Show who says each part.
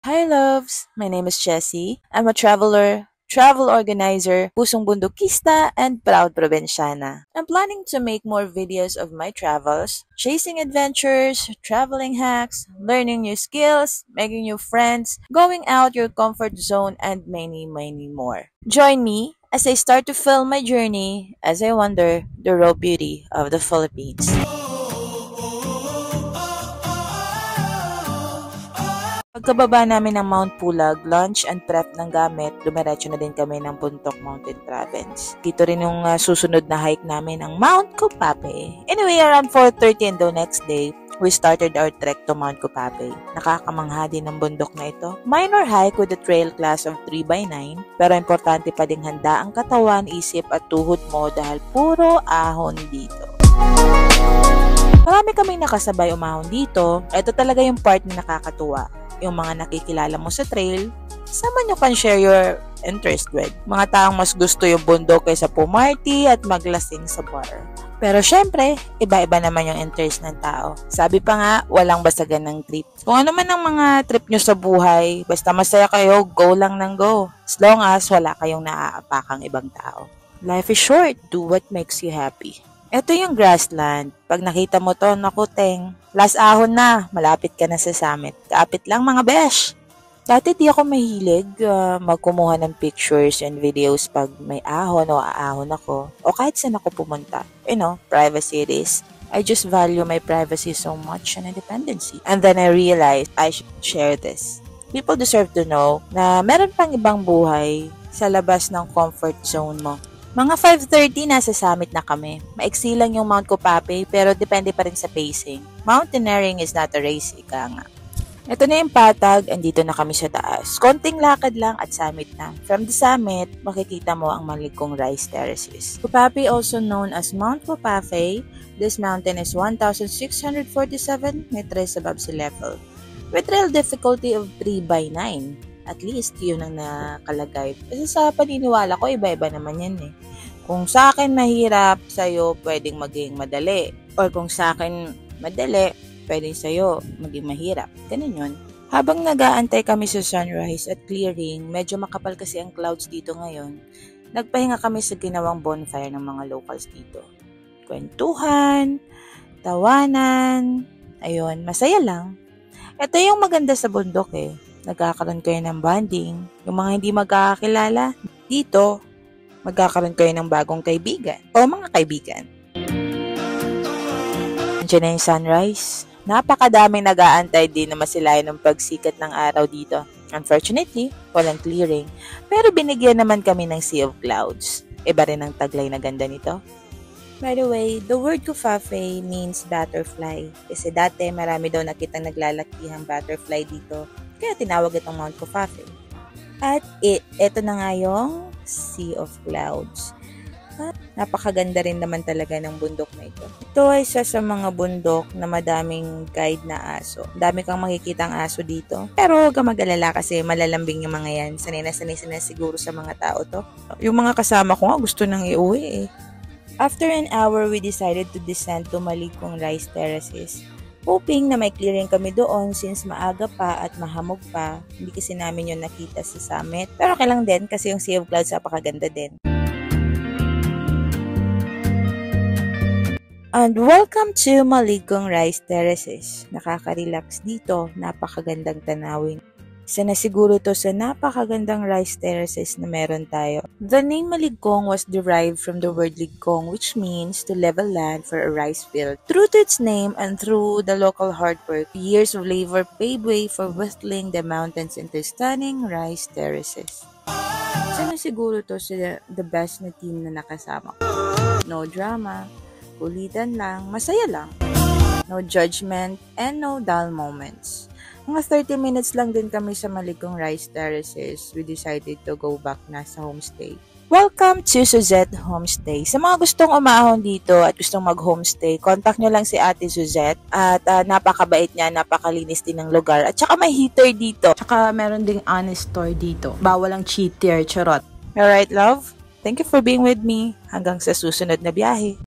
Speaker 1: Hi loves! My name is Jessie. I'm a traveler, travel organizer, pusong bundukista, and proud probinsyana. I'm planning to make more videos of my travels, chasing adventures, traveling hacks, learning new skills, making new friends, going out your comfort zone, and many more. Join me as I start to film my journey as I wander the raw beauty of the Philippines. Pagkababa namin ng Mount Pulag, lunch and prep ng gamit, dumiretso na din kami ng Buntok Mountain Province. Dito rin yung susunod na hike namin ng Mount Copape. Anyway, around 4:30 and the next day, we started our trek to Mount Copape. Nakakamangha din ng bundok na ito. Minor hike with a trail class of 3x9, pero importante pa ding handa ang katawan, isip at tuhod mo dahil puro ahon dito. Marami kaming nakasabay umahon dito. Ito talaga yung part na nakakatuwa. Yung mga nakikilala mo sa trail, someone you can share your interest with. Mga taong mas gusto yung bundok kaysa pumarty at maglasing sa bar. Pero syempre, iba-iba naman yung interest ng tao. Sabi pa nga, walang basagan ng trip. Kung ano man ang mga trip nyo sa buhay, basta masaya kayo, go lang ng go. As long as wala kayong naaapakang ibang tao. Life is short, do what makes you happy. Ito yung grassland. Pag nakita mo to, naku teng, last ahon na, malapit ka na sa summit. Kaapit lang mga besh. Dati di ako mahilig magkumuha ng pictures and videos pag may ahon o aahon ako. O kahit saan ako pumunta. Privacy it is. I just value my privacy so much and independency. And then I realized I should share this. People deserve to know na meron pang ibang buhay sa labas ng comfort zone mo. Mga 5:30 nasa summit na kami. Maiksi lang yung Mount Copape pero depende pa rin sa pacing. Mountaineering is not a race, ika nga. Ito na yung patag, andito na kami sa taas. Konting lakad lang at summit na. From the summit, makikita mo ang malikong rice terraces. Copape, also known as Mount Copape, this mountain is 1,647 meters above sea level. With trail difficulty of 3x9. At least, yun ang nakalagay. Kasi sa paniniwala ko, iba-iba naman yan eh. Kung sa akin mahirap, sa'yo pwedeng maging madali. Or kung sa akin madali, pwedeng sa'yo maging mahirap. Ganun yun. Habang nag-aantay kami sa sunrise at clearing, medyo makapal kasi ang clouds dito ngayon, nagpahinga kami sa ginawang bonfire ng mga locals dito. Kwentuhan, tawanan, ayun, masaya lang. Ito yung maganda sa bundok eh. Nagkakaroon kayo ng bonding. Yung mga hindi magkakakilala, dito, magkakaroon kayo ng bagong kaibigan o mga kaibigan. Nandiyan na yung sunrise. Napakadaming nag-aantay din na masilayan ng pagsikat ng araw dito. Unfortunately, walang clearing. Pero binigyan naman kami ng sea of clouds. Iba rin ang taglay na ganda nito. By the way, the word kufafe means butterfly. Kasi dati marami daw nakitang naglalakihang butterfly dito. Kaya tinawag itong Mount Copape. At ito na nga yung Sea of Clouds. At napakaganda rin naman talaga ng bundok na ito. Ito ay isa sa mga bundok na madaming guide na aso. Dami kang makikitang aso dito. Pero huwag kang mag-alala kasi malalambing yung mga yan. Sanay na siguro sa mga tao to. Yung mga kasama ko nga gusto nang iuwi eh. After an hour, we decided to descend to malikong rice terraces. Hoping na may clearing kami doon since maaga pa at mahamog pa. Hindi kasi namin yun nakita sa summit. Pero okay lang din kasi yung Sea of Clouds napakaganda din. And welcome to Maligong Rice Terraces. Nakaka-relax dito. Napakagandang tanawin. Isa na siguro to sa napakagandang rice terraces na meron tayo. The name Maligong was derived from the word ligong, which means to level land for a rice field. True to its name and through the local hard work, years of labor paved way for whittling the mountains into stunning rice terraces. Isa na siguro to sa the best na team na nakasama ko. No drama, kulitan lang, masaya lang. No judgment, and no dull moments. Mga 30 minutes lang din kami sa Maligong Rice Terraces. We decided to go back na sa homestay. Welcome to Suzette Homestay. Sa mga gustong umahon dito at gustong mag-homestay, contact nyo lang si Ate Suzette. At napakabait niya, napakalinis din ng lugar. At saka may heater dito. Saka meron ding honest store dito. Bawal ang cheater, charot. Alright, love? Thank you for being with me. Hanggang sa susunod na biyahe.